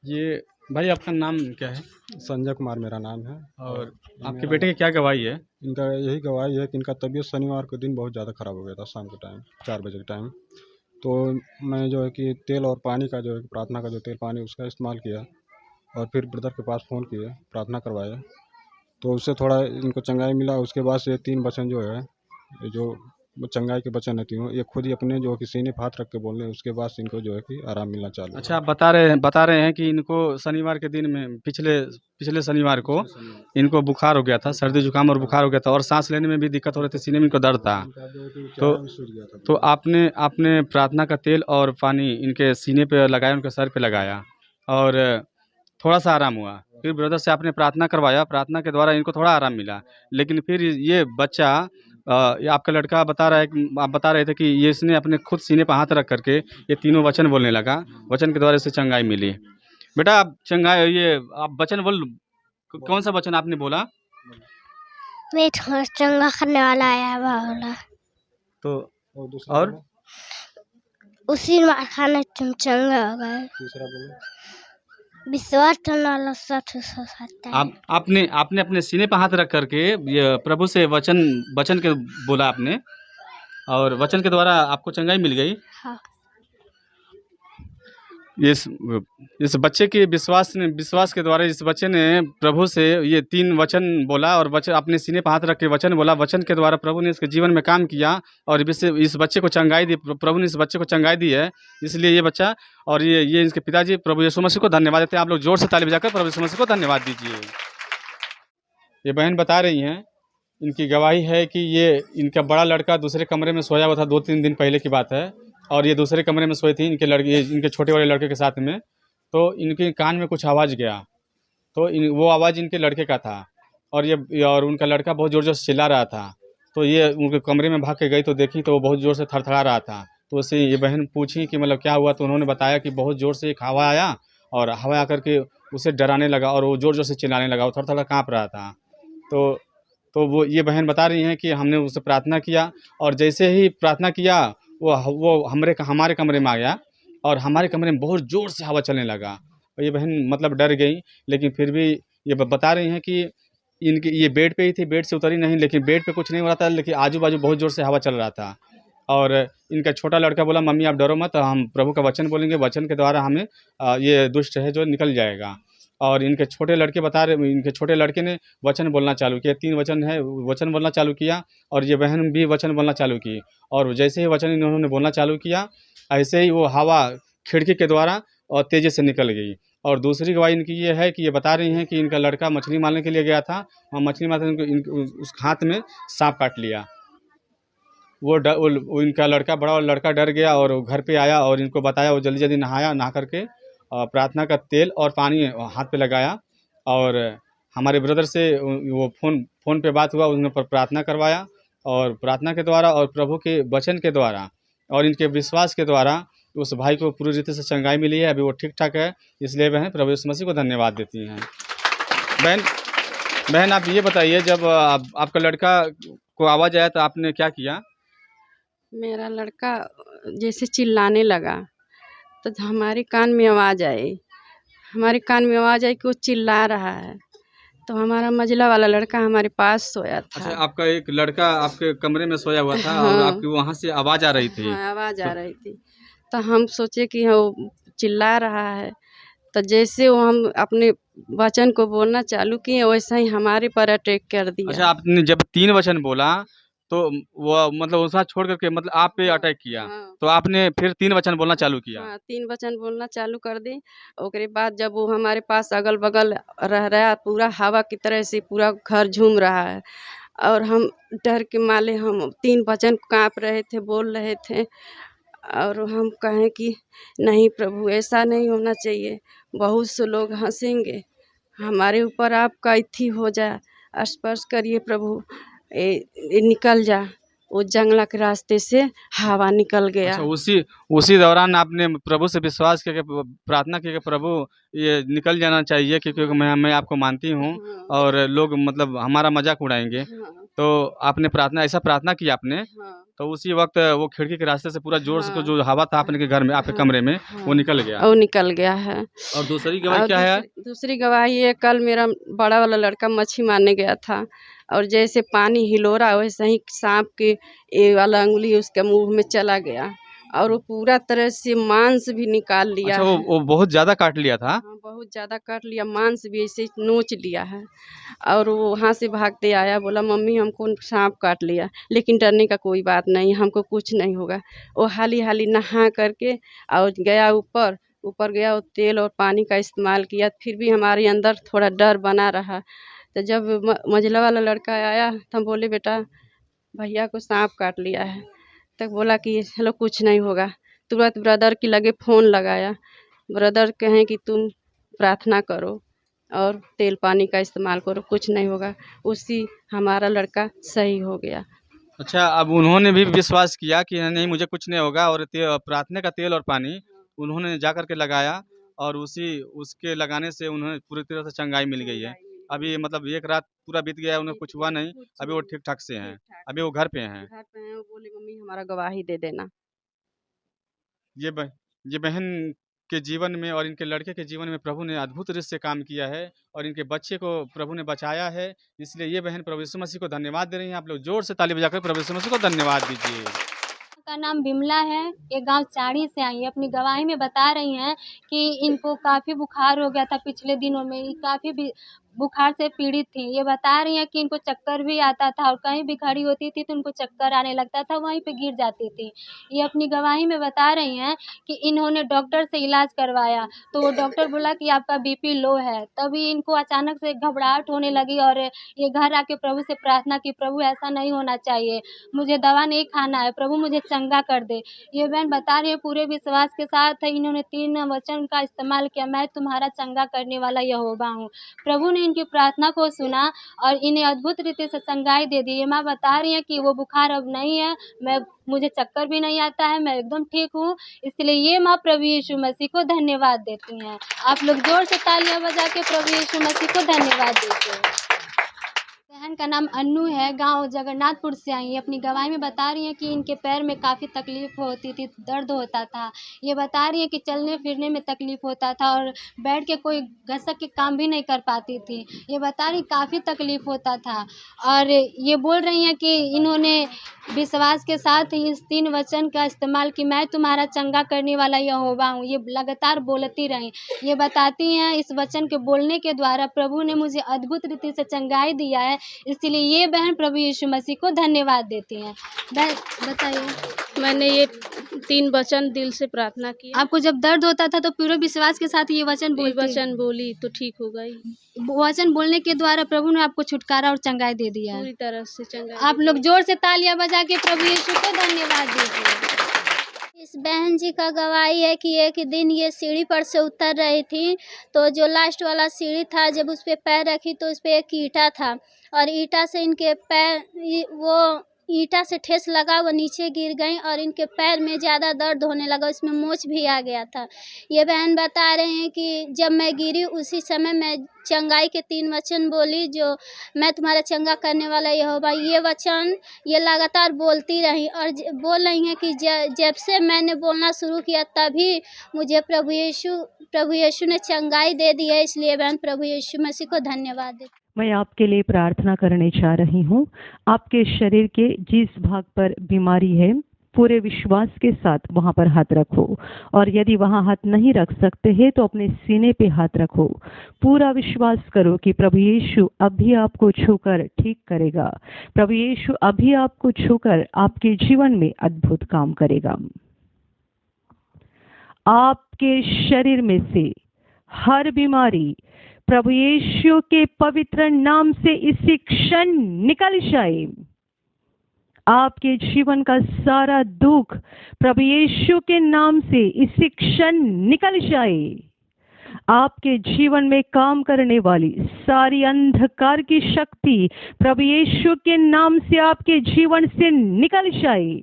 ये भाई आपका नाम क्या है? संजय कुमार मेरा नाम है। और आपके मेरा बेटे की क्या गवाही है? इनका यही गवाही है कि इनका तबीयत शनिवार के दिन बहुत ज़्यादा ख़राब हो गया था, शाम के टाइम 4 बजे के टाइम। तो मैं जो है कि तेल और पानी का जो है प्रार्थना का जो तेल पानी उसका इस्तेमाल किया और फिर ब्रदर के पास फ़ोन किए, प्रार्थना करवाया। तो उससे थोड़ा इनको चंगाई मिला। उसके बाद से 3 वचन जो है, ये जो वो चंगाई के वचन है तीनों, ये खुद ही अपने जो है कि सीने पे हाथ रख के बोल रहे हैं। उसके बाद से इनको जो है कि आराम मिलना चालू अच्छा, हुआ। आप बता रहे हैं कि इनको शनिवार के दिन में पिछले पिछले शनिवार को इनको बुखार हो गया था, सर्दी जुकाम और बुखार हो गया था और सांस लेने में भी दिक्कत हो रही थी, सीने में इनको दर्द था। इनका जो है कि तो चेहरा भी सूज गया था तो पूरा। आपने आपने प्रार्थना का तेल और पानी इनके सीने पे लगाया, उनके सर पे लगाया और थोड़ा सा आराम हुआ। फिर ब्रदर से आपने प्रार्थना करवाया, प्रार्थना के द्वारा इनको थोड़ा आराम मिला। लेकिन फिर ये बच्चा ये आपका लड़का बता रहा है कि आप बता रहे थे कि ये इसने अपने खुद सीने पर हाथ रख करके ये तीनों वचन बोलने लगा। वचन के द्वारा इसे चंगाई मिली। बेटा आप चंगाई ये आप वचन बोल, कौन सा वचन आपने बोला? मैं थोड़ा चंगा करने वाला आया बाबूला। तो और दूसरा और बोलो, उसी मार खाने तुम चंगा हो गए। तीसरा बोलो। विश्वास करने वाला सच हो सकता है। आपने आपने अपने सीने पर हाथ रख करके ये प्रभु से वचन वचन के बोला आपने और वचन के द्वारा आपको चंगाई मिल गई। हाँ। इस बच्चे के विश्वास के द्वारा इस बच्चे ने प्रभु से ये 3 वचन बोला और वचन अपने सीने पर हाथ रख के वचन बोला। वचन के द्वारा प्रभु ने इसके जीवन में काम किया और इस बच्चे को चंगाई दी। प्रभु ने इस बच्चे को चंगाई दी है। इसलिए ये बच्चा और ये इसके पिताजी प्रभु यीशु मसीह को धन्यवाद देते हैं। आप लोग जोर से ताली बजाकर प्रभु यीशु मसीह को धन्यवाद दीजिए। ये बहन बता रही हैं, इनकी गवाही है कि ये इनका बड़ा लड़का दूसरे कमरे में सोया हुआ था, 2-3 दिन पहले की बात है और ये दूसरे कमरे में सोई थी इनके छोटे वाले लड़के के साथ में। तो इनके कान में कुछ आवाज़ गया, तो वो आवाज़ इनके लड़के का था और उनका लड़का बहुत ज़ोर ज़ोर से चिल्ला रहा था। तो ये उनके कमरे में भाग के गई तो देखी तो वो बहुत ज़ोर से थरथरा रहा था। तो उससे ये बहन पूछी कि मतलब क्या हुआ, तो उन्होंने बताया कि बहुत ज़ोर से एक हवा आया और हवा आकर के उसे डराने लगा और वो ज़ोर ज़ोर से चिल्लाने लगा, वो थर-थर काँप रहा था। तो वो ये बहन बता रही हैं कि हमने उससे प्रार्थना किया और जैसे ही प्रार्थना किया वो हमारे कमरे में आ गया और हमारे कमरे में बहुत ज़ोर से हवा चलने लगा। और ये बहन मतलब डर गई, लेकिन फिर भी ये बता रही हैं कि इनकी ये बेड पे ही थी, बेड से उतरी नहीं, लेकिन बेड पे कुछ नहीं हो रहा था, लेकिन आजू-बाजू बहुत ज़ोर से हवा चल रहा था। और इनका छोटा लड़का बोला, मम्मी आप डरो मत, हम प्रभु का वचन बोलेंगे, वचन के द्वारा हमें ये दुष्ट है जो निकल जाएगा। और इनके छोटे लड़के ने वचन बोलना चालू किया, 3 वचन है, वचन बोलना चालू किया और ये बहन भी वचन बोलना चालू की। और जैसे ही वचन इन्होंने बोलना चालू किया, ऐसे ही वो हवा खिड़की के द्वारा और तेज़ी से निकल गई। और दूसरी गवाही इनकी ये है कि ये बता रही हैं कि इनका लड़का मछली मारने के लिए गया था, वहाँ मछली मारते उस हाथ में साँप काट लिया। वो इनका लड़का बड़ा वाला लड़का डर गया और वो घर पे आया और इनको बताया, वो जल्दी-जल्दी नहाया, नहा करके प्रार्थना का तेल और पानी हाथ पे लगाया और हमारे ब्रदर से वो फ़ोन पे बात हुआ, उन्होंने प्रार्थना करवाया और प्रार्थना के द्वारा और प्रभु के वचन के द्वारा और इनके विश्वास के द्वारा उस भाई को पूरी रीति से चंगाई मिली है। अभी वो ठीक-ठाक है, इसलिए वह प्रभु यीशु मसीह को धन्यवाद देती हैं। बहन बहन आप ये बताइए, जब आपका लड़का को आवाज़ आया तो आपने क्या किया? मेरा लड़का जैसे चिल्लाने लगा तो हमारे कान में आवाज़ आई कि वो चिल्ला रहा है। तो हमारा मंझला वाला लड़का हमारे पास सोया था। अच्छा, आपका एक लड़का आपके कमरे में सोया हुआ था। हाँ। और आपकी वहाँ से आवाज़ आ रही थी। हाँ, आवाज़ आ रही थी। तो हम सोचे कि वो चिल्ला रहा है, तो जैसे वो हम अपने वचन को बोलना चालू किए वैसा ही हमारे पर अटैक कर दिया। अच्छा, आपने जब 3 वचन बोला तो वो मतलब उसका छोड़ करके मतलब आप पे अटैक किया। हाँ। तो आपने फिर 3 वचन बोलना चालू किया। हाँ, 3 वचन बोलना चालू कर दी। ओकरे बाद जब वो हमारे पास अगल-बगल रह रहा, पूरा हवा की तरह से पूरा घर झूम रहा है और हम डर के मारे हम 3 वचन काँप रहे थे, बोल रहे थे और हम कहें कि नहीं प्रभु, ऐसा नहीं होना चाहिए, बहुत से लोग हँसेंगे, हमारे ऊपर आपका इथी हो जाए, स्पर्श करिए प्रभु, ये निकल जा। वो जंगला के रास्ते से हवा निकल गया। अच्छा, उसी दौरान आपने प्रभु से विश्वास करके प्रार्थना की कि प्रभु ये निकल जाना चाहिए, क्योंकि मैं आपको मानती हूँ हाँ। और लोग मतलब हमारा मजाक उड़ाएंगे। हाँ। तो आपने ऐसा प्रार्थना की आपने, हाँ, तो उसी वक़्त वो खिड़की के रास्ते से पूरा ज़ोर से हाँ, जो हवा था आपने के घर में, आपके हाँ, कमरे में, वो हाँ, निकल गया। वो निकल गया है। और दूसरी गवाही और क्या है? दूसरी गवाही है, कल मेरा बड़ा वाला लड़का मच्छी मारने गया था और जैसे पानी हिलोरा वैसे ही सांप के ये वाला अंगुली उसके मुंह में चला गया और वो पूरा तरह से मांस भी निकाल लिया अच्छा, है। वो बहुत ज़्यादा काट लिया था? हाँ, बहुत ज़्यादा काट लिया, मांस भी ऐसे नोच लिया है और वो वहाँ से भागते आया, बोला मम्मी हमको सांप काट लिया, लेकिन डरने का कोई बात नहीं, हमको कुछ नहीं होगा। वो हाली हाली नहा करके और गया ऊपर, ऊपर गया और तेल और पानी का इस्तेमाल किया, फिर भी हमारे अंदर थोड़ा डर बना रहा। तो जब मझला वाला लड़का आया तो हम बोले बेटा भैया को सांप काट लिया है, तब बोला कि चलो कुछ नहीं होगा। तुरंत ब्रदर की लगे फ़ोन लगाया, ब्रदर कहें कि तुम प्रार्थना करो और तेल पानी का इस्तेमाल करो, कुछ नहीं होगा। उसी हमारा लड़का सही हो गया। अच्छा, अब उन्होंने भी विश्वास किया कि नहीं मुझे कुछ नहीं होगा, और प्रार्थना का तेल और पानी उन्होंने जा कर के लगाया, और उसके लगाने से उन्हें पूरी तरह से चंगाई मिल गई है। अभी मतलब 1 रात पूरा बीत गया, उन्हें कुछ हुआ नहीं, अभी वो ठीक-ठाक से हैं, अभी वो घर पे हैं। घर पे हैं, वो बोले मम्मी हमारा गवाही दे देना। ये ब ये बहन के जीवन में और इनके लड़के के जीवन में प्रभु ने अद्भुत रीति से काम किया है, और इनके बच्चे को प्रभु ने बचाया है। इसलिए ये बहन प्रभु यीशु मसीह को धन्यवाद दे रही हैं। आप लोग ज़ोर से ताली बजाकर प्रभु यीशु मसीह को धन्यवाद दीजिए। का नाम बिमला है, ये गांव चाड़ी से आई है। अपनी गवाही में बता रही हैं कि इनको काफ़ी बुखार हो गया था पिछले दिनों में, ये काफ़ी बुखार से पीड़ित थी। ये बता रही हैं कि इनको चक्कर भी आता था और कहीं भी खड़ी होती थी तो इनको चक्कर आने लगता था, वहीं पे गिर जाती थी। ये अपनी गवाही में बता रही हैं कि इन्होंने डॉक्टर से इलाज करवाया तो वो डॉक्टर बोला कि आपका बीपी लो है। तभी इनको अचानक से घबराहट होने लगी और ये घर आके प्रभु से प्रार्थना की, प्रभु ऐसा नहीं होना चाहिए, मुझे दवा नहीं खाना है, प्रभु मुझे चंगा कर दे। ये बहन बता रही है पूरे विश्वास के साथ है, इन्होंने 3 वचन का इस्तेमाल किया, मैं तुम्हारा चंगा करने वाला यहोवा हूँ। प्रभु ने इनकी प्रार्थना को सुना और इन्हें अद्भुत रीति से चंगाई दे दी। ये माँ बता रही हैं कि वो बुखार अब नहीं है, मुझे चक्कर भी नहीं आता है, मैं एकदम ठीक हूँ। इसलिए ये माँ प्रभु यीशु मसीह को धन्यवाद देती हैं। आप लोग जोर से तालियां बजा के प्रभु यीशु मसीह को धन्यवाद दीजिए। बहन का नाम अन्नू है, गांव जगन्नाथपुर से आई है। अपनी गवाही में बता रही हैं कि इनके पैर में काफ़ी तकलीफ़ होती थी, दर्द होता था। ये बता रही हैं कि चलने फिरने में तकलीफ़ होता था और बैठ के कोई घसक के काम भी नहीं कर पाती थी। ये बता रही काफ़ी तकलीफ़ होता था और ये बोल रही हैं कि इन्होंने विश्वास के साथ ही इस 3 वचन का इस्तेमाल कि मैं तुम्हारा चंगा करने वाला यहोवा हूँ। ये लगातार बोलती रहीं। ये बताती हैं इस वचन के बोलने के द्वारा प्रभु ने मुझे अद्भुत रीति से चंगाई दिया है, इसलिए ये बहन प्रभु यीशु मसीह को धन्यवाद देती हैं। बहन बताइए। मैंने ये 3 वचन दिल से प्रार्थना की। आपको जब दर्द होता था तो पूरे विश्वास के साथ ये वचन वचन बोली तो ठीक हो गई। वचन बोलने के द्वारा प्रभु ने आपको छुटकारा और चंगाई दे दिया है। पूरी तरह से चंगाई। आप लोग जोर से तालियां बजा के प्रभु यीशु को धन्यवाद दीजिए। इस बहन जी का गवाही है कि एक दिन ये सीढ़ी पर से उतर रही थी, तो जो लास्ट वाला सीढ़ी था जब उस पर पैर रखी तो उस पर एक ईंटा था और ईंटा से इनके पैर वो ईंटा से ठेस लगा, वो नीचे गिर गई और इनके पैर में ज़्यादा दर्द होने लगा, उसमें मोच भी आ गया था। ये बहन बता रहे हैं कि जब मैं गिरी उसी समय मैं चंगाई के 3 वचन बोली, जो मैं तुम्हारा चंगा करने वाला यहोवा। ये वचन ये लगातार बोलती रही और बोल रही हैं कि जब से मैंने बोलना शुरू किया तभी मुझे प्रभु यीशु ने चंगाई दे दी है। इसलिए बहन प्रभु यीशु मसीह को धन्यवाद देती। मैं आपके लिए प्रार्थना करने जा रही हूँ। आपके शरीर के जिस भाग पर बीमारी है पूरे विश्वास के साथ वहाँ पर हाथ रखो, और यदि वहाँ हाथ नहीं रख सकते हैं तो अपने सीने पे हाथ रखो। पूरा विश्वास करो कि प्रभु यीशु अभी आपको छूकर ठीक करेगा। प्रभु यीशु अभी आपको छूकर आपके जीवन में अद्भुत काम करेगा। आपके शरीर में से हर बीमारी प्रभु यीशु के पवित्र नाम से इसी क्षण निकल जाए। आपके जीवन का सारा दुख प्रभु यीशु के नाम से इसी क्षण निकल जाए। आपके जीवन में काम करने वाली सारी अंधकार की शक्ति प्रभु यीशु के नाम से आपके जीवन से निकल जाए।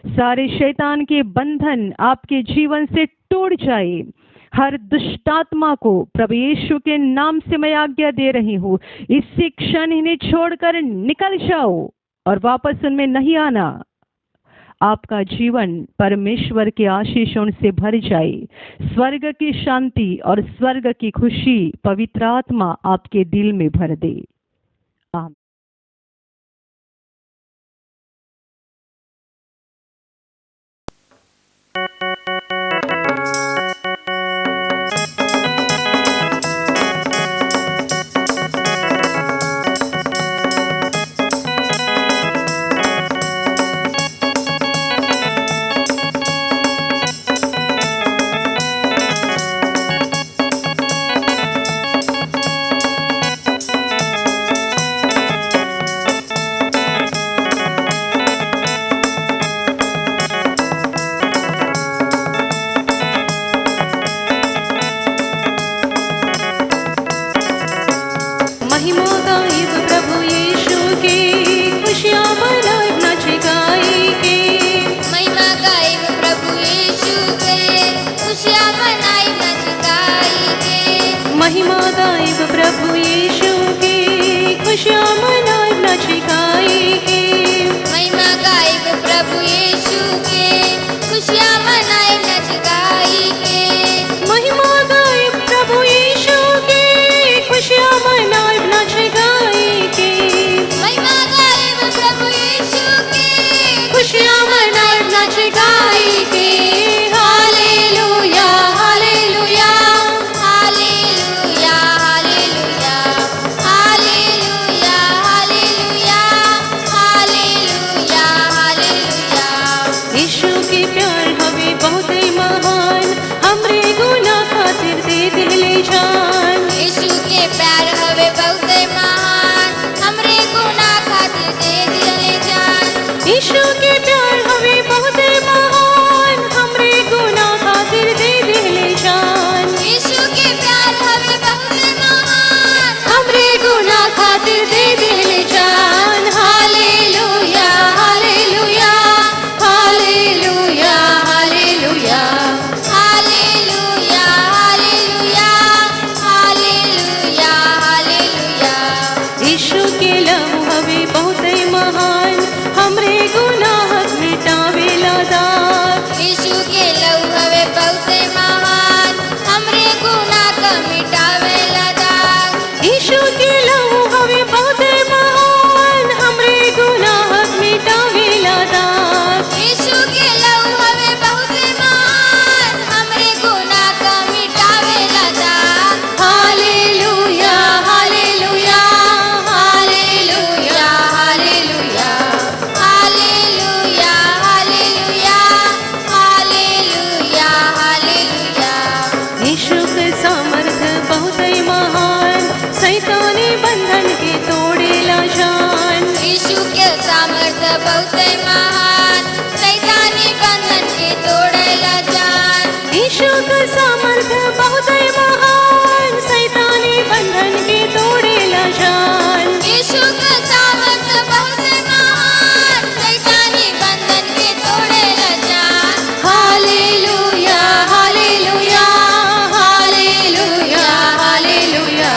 सारे शैतान के बंधन आपके जीवन से टूट जाए। हर दुष्टात्मा को प्रभु यीशु के नाम से मैं आज्ञा दे रही हूँ, इसी क्षण इन्हें छोड़कर निकल जाओ और वापस उनमें नहीं आना। आपका जीवन परमेश्वर के आशीषों से भर जाए। स्वर्ग की शांति और स्वर्ग की खुशी पवित्र आत्मा आपके दिल में भर दे। आमीन। महिमा गायब प्रभु यीशु की, खुशियाँ मनाए नाच गाई के। महिमा गायब प्रभु यीशु के, खुशियाँ मनाई नाच गाई के। महिमा गायब प्रभु यीशु की, खुशियाँ मनाए नाच गाई के। महिमा गायब प्रभु यीशु के, खुशियाँ मनाई नाच गाई के। महिमा गायब प्रभु यीशु की, खुशियाँ मनाए नाच गाई के। महिमा गायब प्रभु यीशु के, खुशियाँ मनाए नाच गाई के। Hallelujah hallelujah hallelujah hallelujah hallelujah hallelujah hallelujah hallelujah. Yeshu के प्यार हमें बहुत ही महान, हमरे गुनाह खातिर दे दिले जान। यीशु के प्यार हवे बहुत महान, हमरे गुनाह खातिर दे दिले जान। यीशु के प्यार हमें बहुत महान, हमरे गुनाह खातिर दे दिले जान। यीशु के प्यार हवे बहुत महान, हमरे गुनाह खातिर दे दिले जान। Hallelujah hallelujah hallelujah hallelujah hallelujah hallelujah hallelujah hallelujah. Yeshu के लहू हमें बहुत महान, हमरे गुनाह मिटावेला दाग। यीशु के लहू हवे बहुत महान, हमरे गुनाह का मिटावेला दाग। यीशु के लहू हमें बहुत महान, हमरे गुनाह मिटावेला दाग। यीशु के लहू हवे बहुत महान, हमरे गुनाह का मिटावेला दाग। Hallelujah hallelujah hallelujah hallelujah hallelujah hallelujah hallelujah hallelujah. Yeshu के सामर्थ बहुत ही महान, शैतानी बंधन के तोड़ेला जान। यीशु के सामर्थ्य बहुत महान, शैतानी बंधन के तोड़ेला जान। यीशु के सामर्थ बहुत ही महान, शैतानी बंधन के तोड़ेला जान। यीशु का सामर्थ्य बहुत महान, शैतानी बंधन के तोड़ेला जान। Hallelujah hallelujah hallelujah hallelujah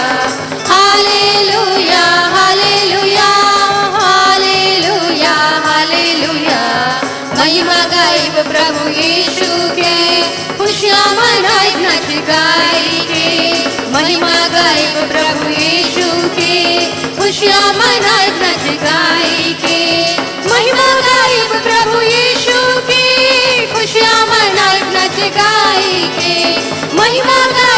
hallelujah hallelujah hallelujah hallelujah. महिमा गायब प्रभु यीशु के, खुशियाँ मनाई नाच गाई के। महिमा गायब प्रभु यीशु के, खुशियाँ मनाई नाच गाई के। महिमा गायब प्रभु यीशु के, खुशियाँ मनाई नाच गाई के। महिमा गायब